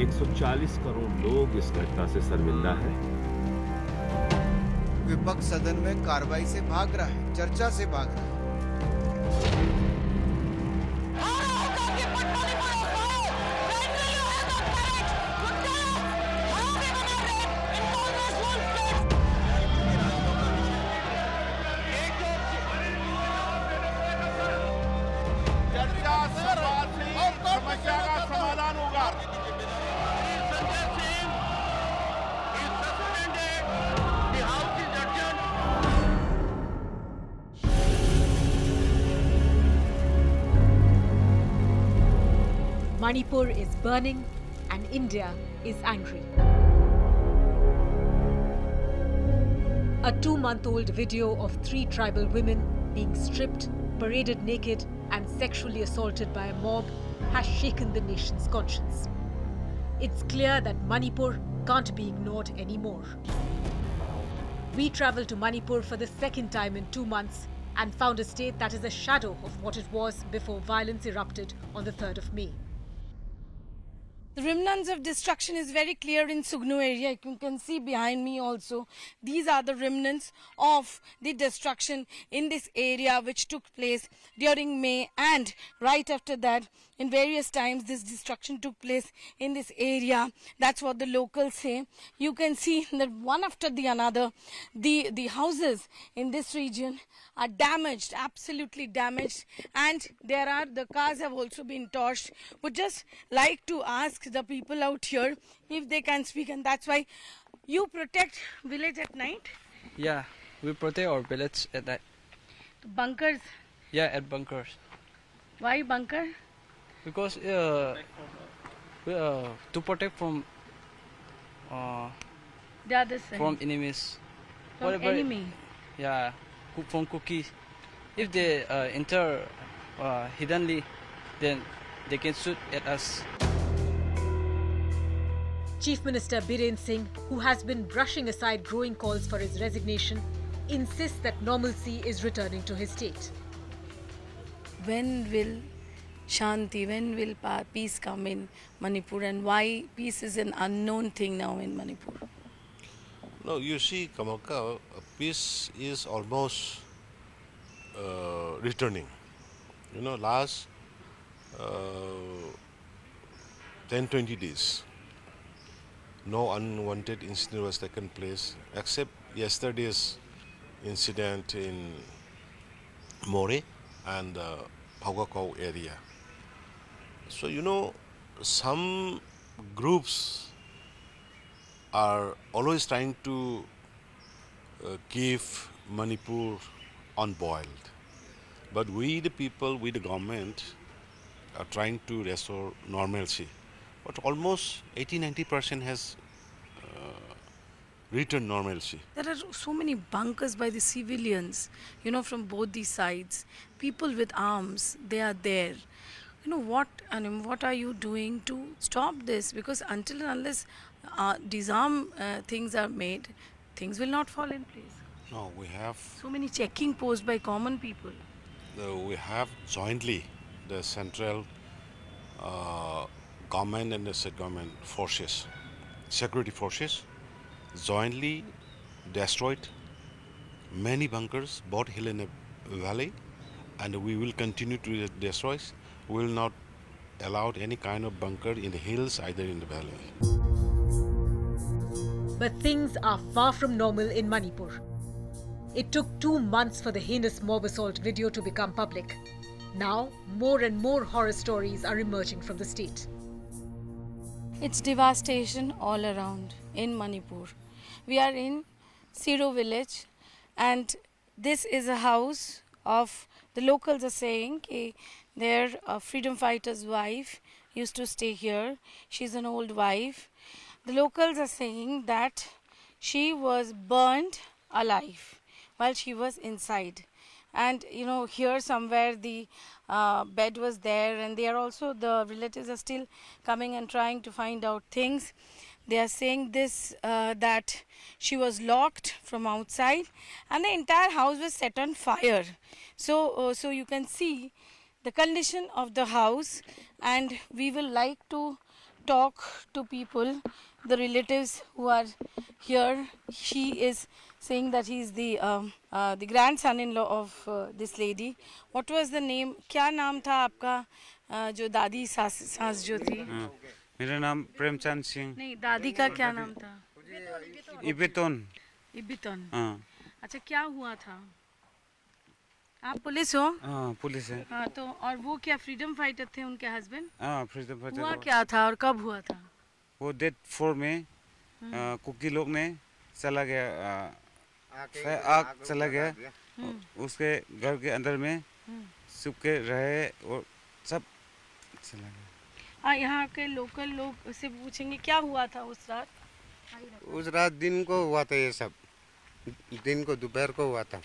140 करोड़ लोग इस घटना से शर्मिंदा है। विपक्ष सदन में कार्रवाई से भाग रहा है, चर्चा से भाग रहा है। समस्या का समाधान होगा। Manipur is burning and India is angry. A 2-month-old video of 3 tribal women being stripped, paraded naked and sexually assaulted by a mob has shaken the nation's conscience. It's clear that Manipur can't be ignored anymore. We travelled to Manipur for the second time in 2 months and found a state that is a shadow of what it was before violence erupted on the 3rd of May. The remnants of destruction is very clear in Sugnu area. You can see behind me also. These are the remnants of the destruction in this area which took place during May, and right after that in various times this destruction took place in this area. That's what the locals say. You can see that one after the another the houses in this region are damaged, absolutely damaged, and the cars have also been torched. Would just like to ask the people out here if they can speak, and that's why you protect village at night. Yeah, we protect our village at night. Bunkers? Yeah, at bunkers. Why bunker? Because to protect from the other side. From enemies. From whatever, enemy? Yeah, from Kukis. If they enter hiddenly, then they can shoot at us. Chief Minister Biren Singh, who has been brushing aside growing calls for his resignation, insists that normalcy is returning to his state. When will Shanti, when will peace come in Manipur, and why peace is an unknown thing now in Manipur? No, you see, Kamalka, peace is almost returning. You know, last 10-20 days, no unwanted incident was taken place, except yesterday's incident in More and Paugakau area. So, you know, some groups are always trying to keep Manipur unboiled. But we, the people, we, the government, are trying to restore normalcy. But almost 80-90% has returned normalcy. There are so many bunkers by the civilians, you know, from both these sides. People with arms, they are there. You know, what are you doing to stop this? Because until and unless disarm things are made, things will not fall in place. No, we have... So many checking posts by common people. We have jointly the central government and the state government forces, security forces, jointly destroyed many bunkers, both hill and valley, and we will continue to destroy. We will not allow any kind of bunker in the hills, either in the valley. But things are far from normal in Manipur. It took 2 months for the heinous mob assault video to become public. Now, more and more horror stories are emerging from the state. It's devastation all around in Manipur. We are in Siro village, and this is a house of, the locals are saying, their freedom fighter's wife used to stay here. She's an old wife. The locals are saying that she was burned alive while she was inside. And you know, here somewhere the bed was there, and they are also, the relatives are still coming and trying to find out things. They are saying this, that she was locked from outside and the entire house was set on fire. So you can see the condition of the house, and we will like to talk to people, the relatives who are here. She is saying that he is the grandson-in-law of this lady. What was the name? क्या नाम था आपका जो दादी सास जो थी? मेरा नाम प्रेमचंद सिंह। नहीं, दादी का क्या नाम था? इबेतोन। इबितोन। हाँ। अच्छा, क्या हुआ था? आप पुलिस हो? हाँ, पुलिस है। हाँ, तो और वो क्या फ्रीडम फाइटर थे उनके हस्बैंड? हाँ, फ्रीडम फाइटर। हुआ क्या था और कब हुआ था? वो डेथ 4 में कुकी लोग ने चला गया, आग चला गया, उसके घर के अंदर में छुप के रहे और सब चला गया। यहाँ के लोकल लोग से पूछेंगे क्या हुआ था उस रात? उस रात दिन को हुआ था, ये सब दिन को दोपहर को हुआ था।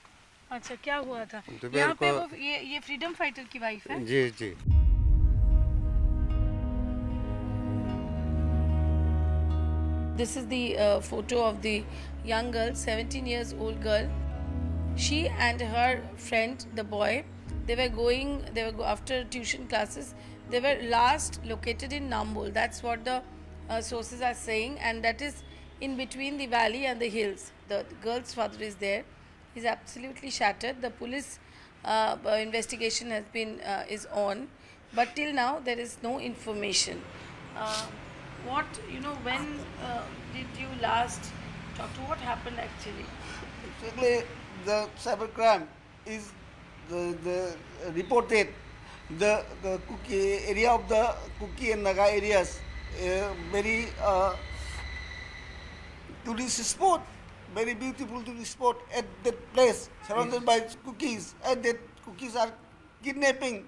अच्छा, क्या हुआ था? दोपहर यहाँ पे को वो ये फ्रीडम फाइटर की वाइफ है? जी जी। This is the photo of the young girl, 17 years old girl. She and her friend, the boy, they were after tuition classes. They were last located in Nambol. That's what the sources are saying, and that is in between the valley and the hills. The girl's father is there. He's absolutely shattered. The police investigation has been is on, but till now there is no information. When did you last talk to? What happened actually? Actually, the cybercrime is the reported the Kuki area of the Kuki and Naga areas, very tourist spot, very beautiful tourist spot at that place, surrounded by cookies. And that cookies are kidnapping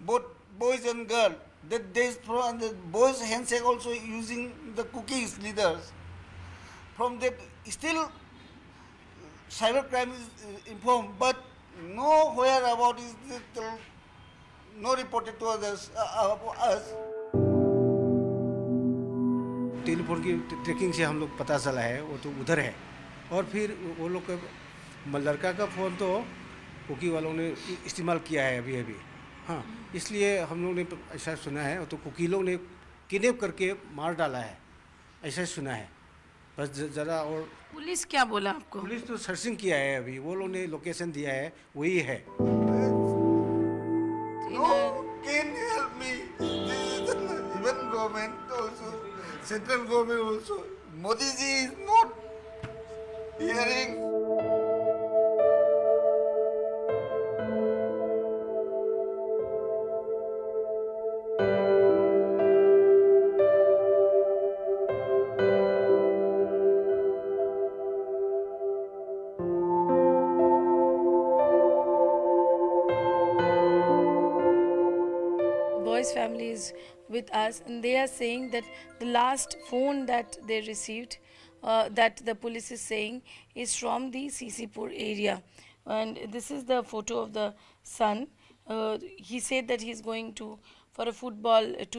both boys and girls. That days from the boys' handshake also using the cookies leaders. From that, still cybercrime is informed, but nowhere about is no reported to others us. Telephone की trekking से हम लोग पता चला है वो तो उधर है, और फिर वो लोग का लड़का का फ़ोन तो कुकी वालों ने इस्तेमाल किया है अभी। हाँ, इसलिए हम लोग ने ऐसा सुना है, तो कुकी लोग ने किडनैप करके मार डाला है, ऐसा सुना है। बस ज़रा और पुलिस क्या बोला आपको? पुलिस तो सर्चिंग किया है अभी, वो लोग ने लोकेशन दिया है, वही है। Can you help me? This is even government also, central government also. Modi ji is not hearing. Family is with us, and they are saying that the last phone that they received, that the police is saying, is from the Sisipur area. And this is the photo of the son. He said that he is going to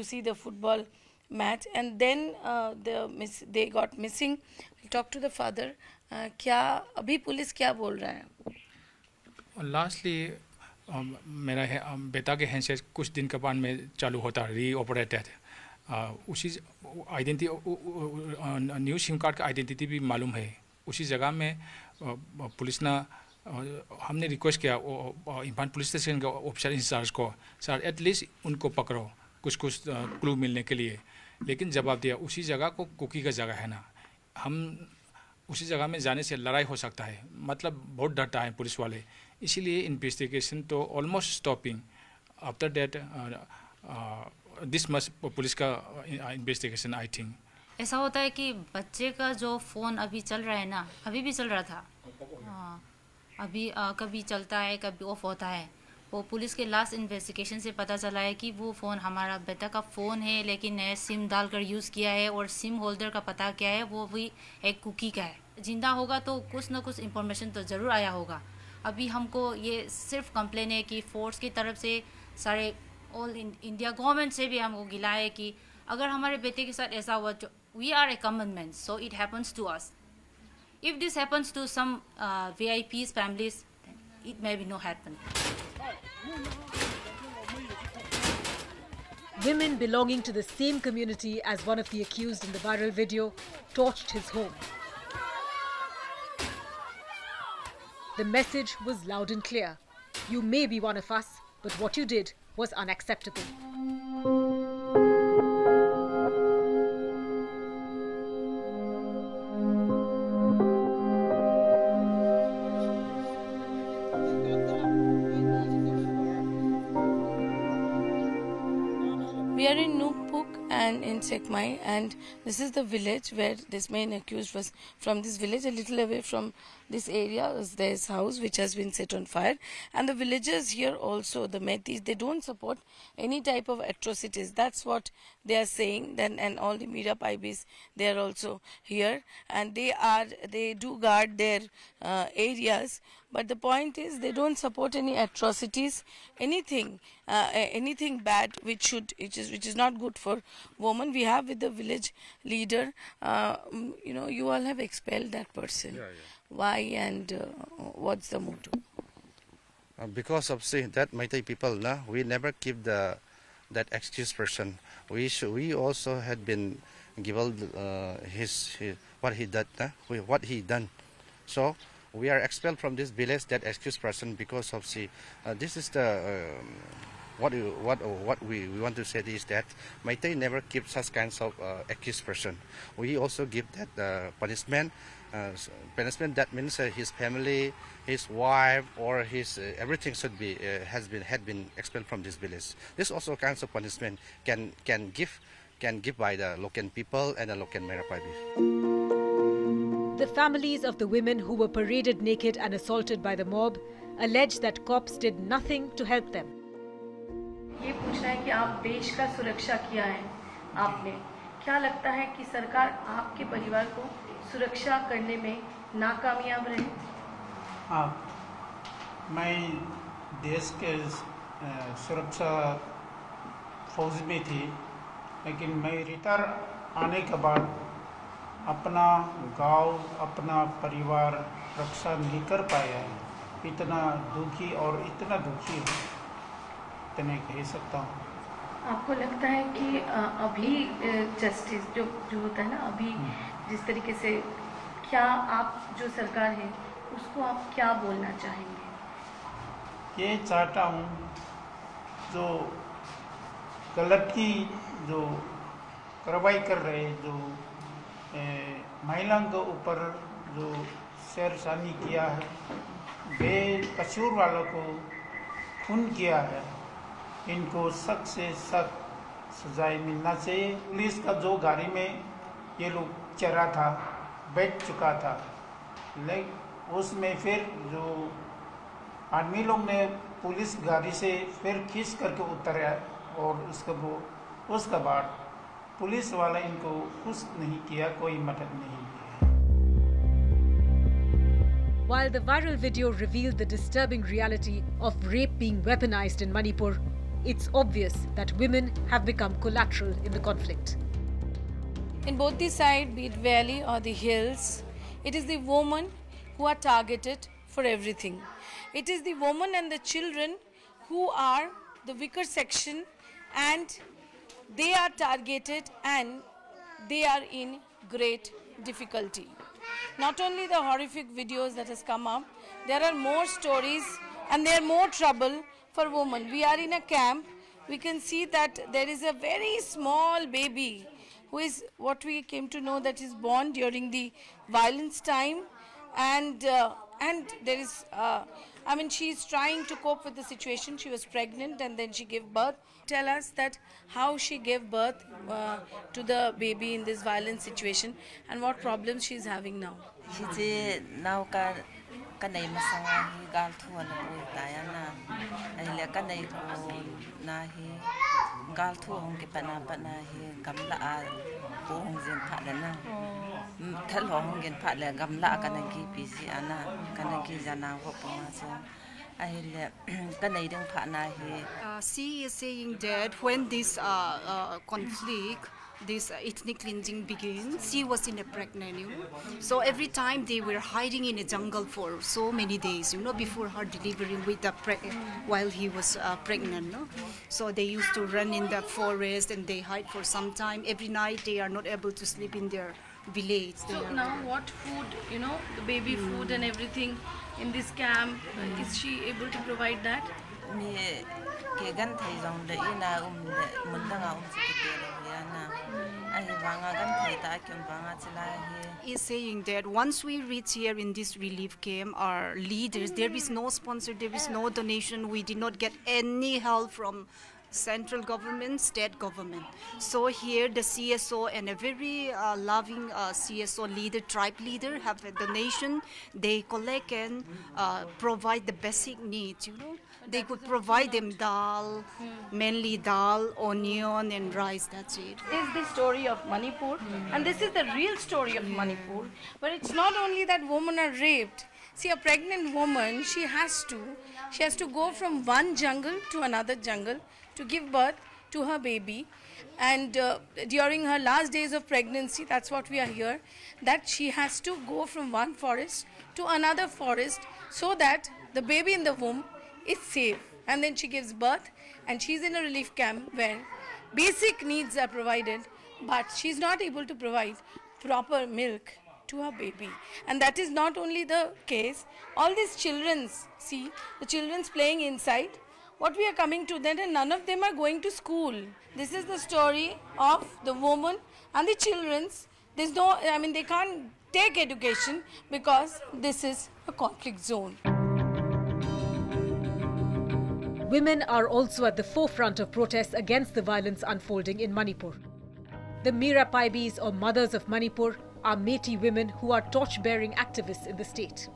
see the football match, and then they got missing. I'll talk to the father. क्या अभी police क्या बोल रहा है? Lastly, मेरा बेटा के handset कुछ दिन के बाद में चालू होता है, रीऑपरेटेड। उसी आइडेंटिटी, न्यू सिम कार्ड का आइडेंटिटी भी मालूम है। उसी जगह में पुलिस ने हमने रिक्वेस्ट किया इम्फाल पुलिस स्टेशन के ऑफिसर इंचार्ज को, सर एटलीस्ट उनको पकड़ो कुछ क्लू मिलने के लिए। लेकिन जवाब दिया उसी जगह को कुकी का जगह है ना, हम उसी जगह में जाने से लड़ाई हो सकता है, मतलब बहुत डरता है पुलिस वाले। इसीलिए इन्वेस्टिगेशन तो almost stopping. After that this much police का इन्वेस्टिगेशन आई थिंक। ऐसा होता है कि बच्चे का जो फ़ोन अभी चल रहा है ना, अभी भी चल रहा था, अभी कभी चलता है कभी ऑफ होता है। वो पुलिस के लास्ट इन्वेस्टिगेशन से पता चला है कि वो फ़ोन हमारा बेटा का फ़ोन है, लेकिन नया सिम डालकर यूज़ किया है, और सिम होल्डर का पता क्या है वो भी एक कुकी का है। जिंदा होगा तो कुछ ना कुछ इन्फॉर्मेशन तो ज़रूर आया होगा। अभी हमको ये सिर्फ कंप्लेन है कि फोर्स की तरफ से सारे ऑल इंडिया गवर्नमेंट से भी हमको गिला है कि अगर हमारे बेटे के साथ ऐसा हुआ, we are a common man, so it happens to us. If this happens to some VIPs families, it may be no happen. women belonging to the same community as one of the accused in the viral video torched his home. The message was loud and clear. You may be one of us, but what you did was unacceptable. We are in and in Sekmai, and this is the village where this main accused was from. This village, a little away from this area, is their house which has been set on fire. And the villagers here also, the Meiteis, they don't support any type of atrocities. That's what they are saying. Then, and all the media pibes, they are also here, and they do guard their areas. But the point is, they don't support any atrocities, anything bad which is not good for women. We have with the village leader, you all have expelled that person. Yeah. Why and what's the motto? Because of that Meitei people, we never keep that excused person. We also had been given his what he done. So we are expelled from this village, that excused person, because of this is the what we want to say is that Meitei never keep such kinds of accused person. We also give that punishment. Punishment that means his family, his wife, or his everything should be had been expelled from this village. This also kinds of punishment can give by the local people and the local Merapabi. The families of the women who were paraded naked and assaulted by the mob allege that cops did nothing to help them. ये पूछना है कि आप देश का सुरक्षा किया है आपने, क्या लगता है कि सरकार आपके परिवार को सुरक्षा करने में नाकामयाब रहे? हाँ, मैं देश के सुरक्षा फौज में थी, लेकिन मैं रिटायर आने के बाद अपना गांव, अपना परिवार रक्षा नहीं कर पाया। इतना दुखी इतने कह सकता हूँ। आपको लगता है कि अभी जस्टिस जो होता है ना, अभी जिस तरीके से, क्या आप जो सरकार है उसको आप क्या बोलना चाहेंगे? ये चाहता हूँ जो गलत की जो कार्रवाई कर रहे, जो महिलाओं के ऊपर जो शेरशानी किया है, बेकसूर वालों को खून किया है, इनको सख्त से सख्त सजाए मिलना चाहिए। पुलिस का जो गाड़ी में ये लोग चढ़ा था, बैठ चुका था, लेकिन उसमें फिर जो आदमी लोग ने पुलिस गाड़ी से फिर खींच करके उतारा, और उसके बाद पुलिस वाला इनको कुछ नहीं किया, कोई मदद नहीं किया। While the viral video revealed the disturbing reality of rape being weaponized in Manipur, it's obvious that women have become collateral in the conflict. In both the side, be it valley or the hills, it is the women who are targeted for everything. It is the women and the children who are the weaker section, and they are targeted and they are in great difficulty. Not only the horrific videos that has come up, there are more stories and there are more trouble for women. We are in a camp. We can see that there is a very small baby who is, what we came to know, that is born during the violence time, and there is, she is trying to cope with the situation. She was pregnant and then she gave birth. Tell us that how she gave birth to the baby in this violent situation and what problems she is having now. Kanay masangahi galtuan na po tayana ay kanay ko nahi galtuan ke panapanahi gamla buong zin padana talong gen padla gamla kanagi pisi ana kanagi jana ko pumaso She is saying that when this conflict, this ethnic cleansing begins, she was in a pregnant, So every time they were hiding in a jungle for so many days, before her delivering with the while he was pregnant, no? So they used to run in the forest and they hide for some time. Every night they are not able to sleep in their village. So now what food, the baby food and everything in this camp, is she able to provide that? Is saying that once we reach here in this relief camp, our leaders, there is no sponsor, there is no donation, we did not get any help from central government, state government. So here the CSO and a very loving CSO leader, tribe leader, have a donation. They collect and provide the basic needs, They could provide them dal, mainly dal, onion and rice, that's it. This is the story of Manipur, and this is the real story of Manipur. But it's not only that women are raped. See, a pregnant woman, she has to go from one jungle to another jungle to give birth to her baby. And during her last days of pregnancy, that's what we are here, that she has to go from one forest to another forest so that the baby in the womb is safe. And then she gives birth, and she's in a relief camp where basic needs are provided, but she's not able to provide proper milk to her baby. And that is not only the case. All these children, see, the children's playing inside. What we are coming to then, and none of them are going to school. This is the story of the woman and the children's. There's no, they can't take education because this is a conflict zone. Women are also at the forefront of protests against the violence unfolding in Manipur. The Mira Paibis, or Mothers of Manipur, are Meitei women who are torch-bearing activists in the state.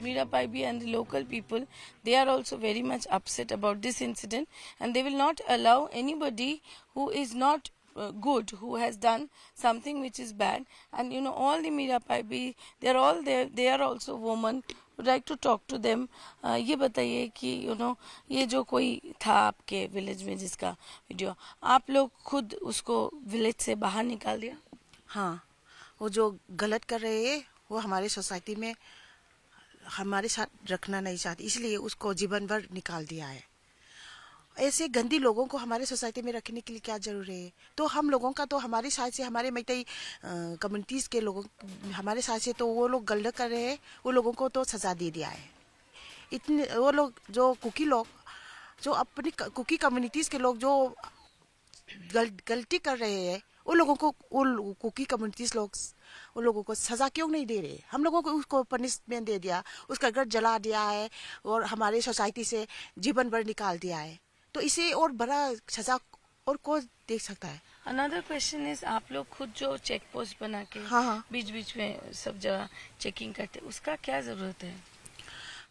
Mira Paibi and the local people, they are also very much upset about this incident, and they will not allow anybody who is not good, who has done something which is bad. And all the Mira Paibi, they are all there. They are also women. Would like to talk to them. ये बताइए कि ये जो कोई था आपके village में जिसका वीडियो, आप लोग खुद उसको विलेज से बाहर निकाल दिया? हाँ, वो जो गलत कर रहे हैं वो हमारे सोसाइटी में हमारे साथ रखना नहीं चाहती, इसलिए उसको जीवन भर निकाल दिया है। ऐसे गंदी लोगों को हमारे सोसाइटी में रखने के लिए क्या जरूरी है? तो हम लोगों का तो हमारे साइड से, हमारे मैतेई कम्युनिटीज़ के लोगों, हमारे साइड से तो वो लोग गलत कर रहे हैं, वो लोगों को तो सज़ा दे दिया है। इतने वो लोग जो कुकी लोग, जो अपनी कुकी कम्युनिटीज़ के लोग जो गलती कर रहे हैं, उन लोगों को, वो कुकी कम्युनिटीज़ लोग उन लोगों को सज़ा क्यों नहीं दे रहे? हम लोगों को उसको पनिशमेंट दे दिया, उसका घर जला दिया है और हमारे सोसाइटी से जीवन भर निकाल दिया है। तो इसे और बड़ा सजा और कौन देख सकता है? Another question is, आप लोग खुद जो चेक पोस्ट बना के बीच बीच में सब जगह चेकिंग करते, उसका क्या जरूरत है?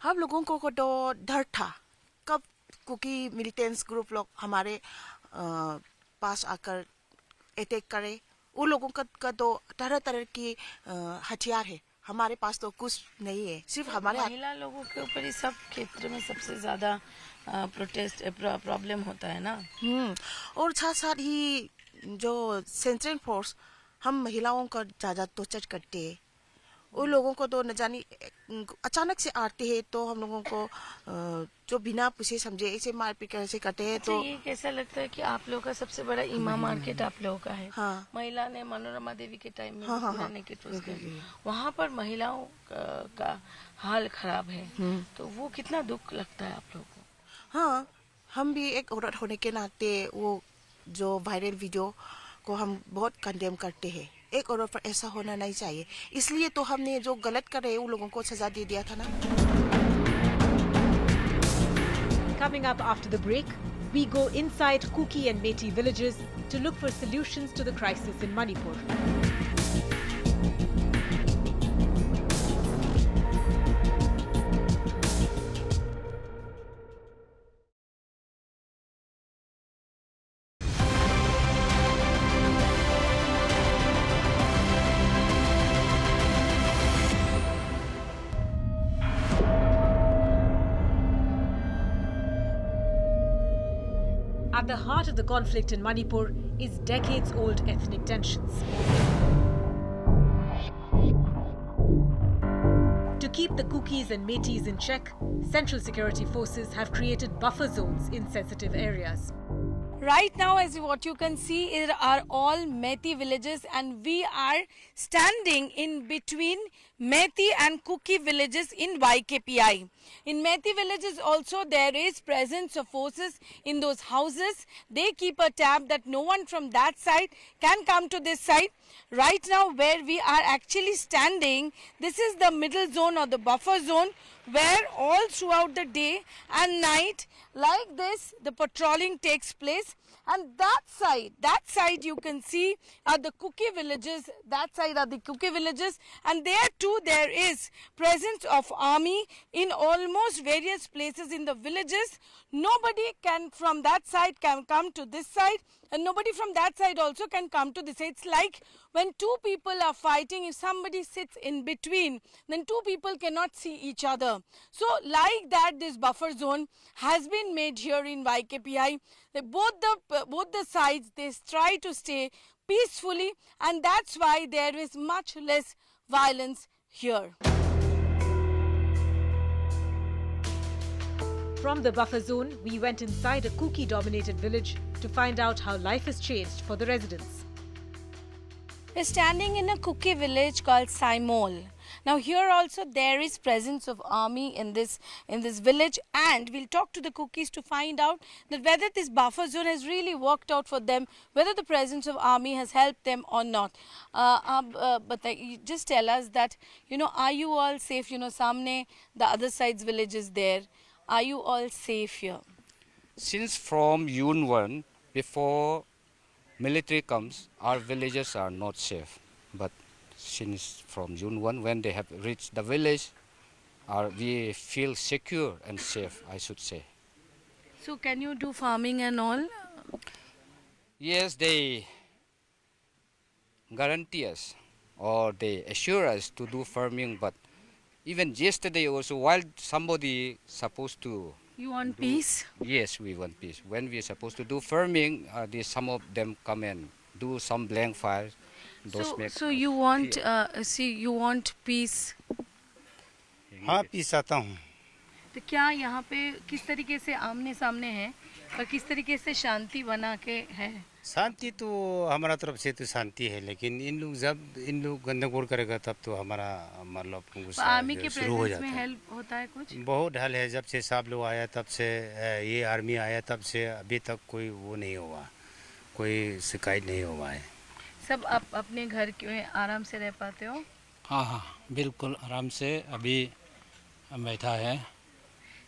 हम लोगों को तो डर था कब कुकी मिलिटेंट्स ग्रुप लोग हमारे पास आकर अटैक करे। उन लोगों का तो तरह तरह की हथियार है, हमारे पास तो कुछ नहीं है, सिर्फ हमारे महिला लोगों के ऊपर इस सब क्षेत्र में सबसे ज्यादा प्रोटेस्ट प्रॉब्लम होता है ना। और साथ साथ ही जो सेंट्रल फोर्स हम महिलाओं का ज्यादा टॉर्चर करते हैं, उन लोगों को तो न जाने अचानक से आते हैं तो हम लोगों को जो बिना पूछे समझे ऐसे मारपीट कैसे करते हैं। तो ये कैसा लगता है कि आप लोगों का सबसे बड़ा इमा मार्केट आप लोगों का है। महिला ने मनोरमा देवी के टाइम में वहाँ पर महिलाओं का हाल खराब है, तो वो कितना दुख लगता है आप लोगों को? हाँ, हम भी एक औरत होने के नाते वो जो वायरल वीडियो को हम बहुत कंडेम करते हैं। एक औरत पर ऐसा होना नहीं चाहिए, इसलिए तो हमने जो गलत कर रहे हैं उन लोगों को सजा दे दिया था ना। Coming up after the break, we go inside Kuki and Meitei villages to look for solutions to the crisis in Manipur. At the heart of the conflict in Manipur is decades-old ethnic tensions. To keep the Kukis and Meiteis in check, central security forces have created buffer zones in sensitive areas. Right now, as what you can see, are all Meitei villages, and we are standing in between Meitei and Kuki villages in YKPI. In Meitei villages also there is presence of forces in those houses. They keep a tab that no one from that side can come to this side. Right now where we are actually standing, this is the middle zone or the buffer zone, where all throughout the day and night like this the patrolling takes place. And that side you can see are the Kuki villages. That side are the Kuki villages, and there too there is presence of army in almost various places in the villages. Nobody can from that side can come to this side, and nobody from that side also can come to this side. It's like when two people are fighting, if somebody sits in between, then two people cannot see each other. So like that, this buffer zone has been made here in YKPI. Both the sides, they try to stay peacefully, and that's why there is much less violence here. From the buffer zone, we went inside a Kuki-dominated village to find out how life has changed for the residents. We're standing in a Kuki village called Saimol. Now here also there is presence of army in this village, and we'll talk to the Kukis to find out that whether this buffer zone has really worked out for them, whether the presence of army has helped them or not. But just tell us that, are you all safe? Samne the other side's village is there. Are you all safe here? Since from June 1, before military comes, our villages are not safe. But since from June 1, when they have reached the village, we feel secure and safe, I should say. So can you do farming and all? Yes, they guarantee us or they assure us to do farming, but even yesterday also, while somebody supposed to... You want peace? Yes, we want peace. When we are supposed to do farming, some of them come and do some blank fires. So you want you want peace? हाँ, peace आता हूँ. तो क्या यहाँ पे किस तरीके से आमने सामने है और किस तरीके से शांति बना के है? शांति तो हमारा तरफ से तो शांति है, लेकिन जब इन लोग गंदगोल करेगा तब तो हमारा मतलब आर्मी के प्रेजेंस में हेल्प होता है कुछ? बहुत हल है. जब से सब लोग आया तब से ये आर्मी आया तब से अभी तक कोई वो नहीं हुआ, कोई शिकायत नहीं हुआ है. सब आप अपने घर के आराम से रह पाते हो? हाँ हाँ, बिल्कुल आराम से अभी बैठा है,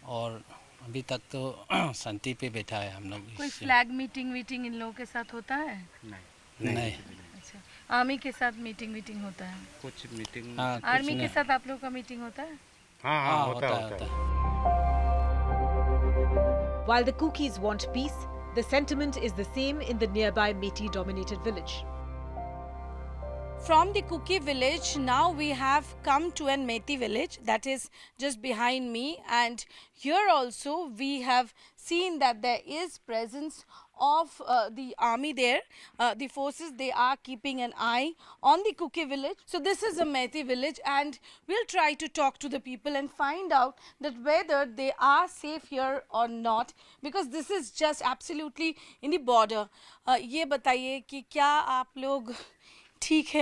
और अभी तक तो शांति पे बैठा है हम लोग. कोई फ्लैग मीटिंग इन लोगों के साथ होता है? नहीं. अच्छा, आर्मी के साथ मीटिंग होता है? कुछ मीटिंग आर्मी के साथ आप लोगों का मीटिंग होता है? हाँ, होता है. While the Kukis want peace, the sentiment is the same in the nearby Meitei-dominated village. From the Kuki village, now we have come to an Meitei village that is just behind me, and here also we have seen that there is presence of the army there. The forces, they are keeping an eye on the Kuki village. So this is a Meitei village, and we'll try to talk to the people and find out that whether they are safe here or not, because this is just absolutely in the border. ये बताइए कि क्या आप लोग ठीक है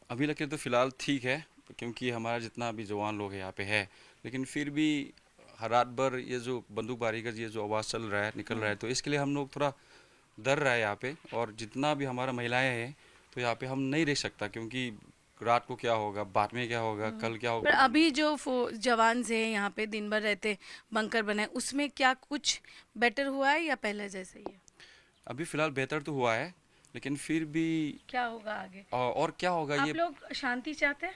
अभी लगे तो फिलहाल ठीक है, क्योंकि हमारा जितना भी जवान लोग यहाँ पे है, लेकिन फिर भी रात भर ये जो बंदूकबारी का ये जो आवाज़ चल रहा है, निकल रहा है, तो इसके लिए हम लोग थोड़ा डर रहा है यहाँ पे. और जितना भी हमारा महिलाएं हैं तो यहाँ पे हम नहीं रह सकता, क्योंकि रात को क्या होगा, बाद में क्या होगा, कल क्या होगा. पर अभी जो जवान हैं यहाँ पे दिन भर रहते, बंकर बनाए, उसमें क्या कुछ बेटर हुआ है या पहले जैसे ही है? अभी फिलहाल बेहतर तो हुआ है, लेकिन फिर भी क्या होगा आगे और क्या होगा? आप लोग शांति चाहते हैं?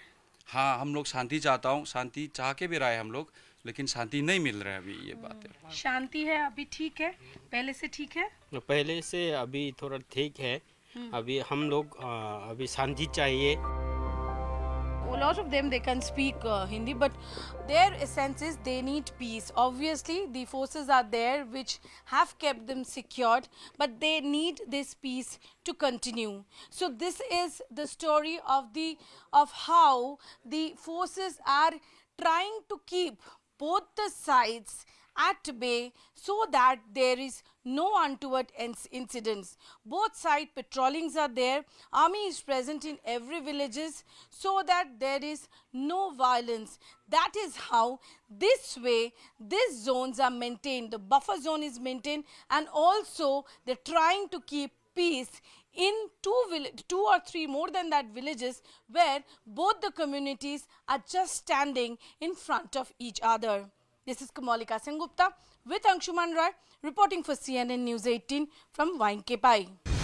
हाँ, हम लोग शांति चाहता हूँ, शांति चाह के भी रहा है हम लोग, लेकिन शांति नहीं मिल रहा है अभी. ये बात है. शांति है अभी ठीक है, पहले से ठीक है? पहले से अभी थोड़ा ठीक है. अभी हम लोग अभी शांति चाहिए. a lot of them, they can speak Hindi, but their essence is they need peace. Obviously, the forces are there which have kept them secured, but they need this peace to continue. So this is the story of how the forces are trying to keep both the sides at bay so that there is no untoward incidents. Both side patrollings are there. Army is present in every villages so that there is no violence. That is how this way these zones are maintained. The buffer zone is maintained, and also they're trying to keep peace in two or three more than that villages where both the communities are just standing in front of each other. This is Kamalika Sengupta with Anshuman Roy reporting for CNN News 18 from Wainkepai.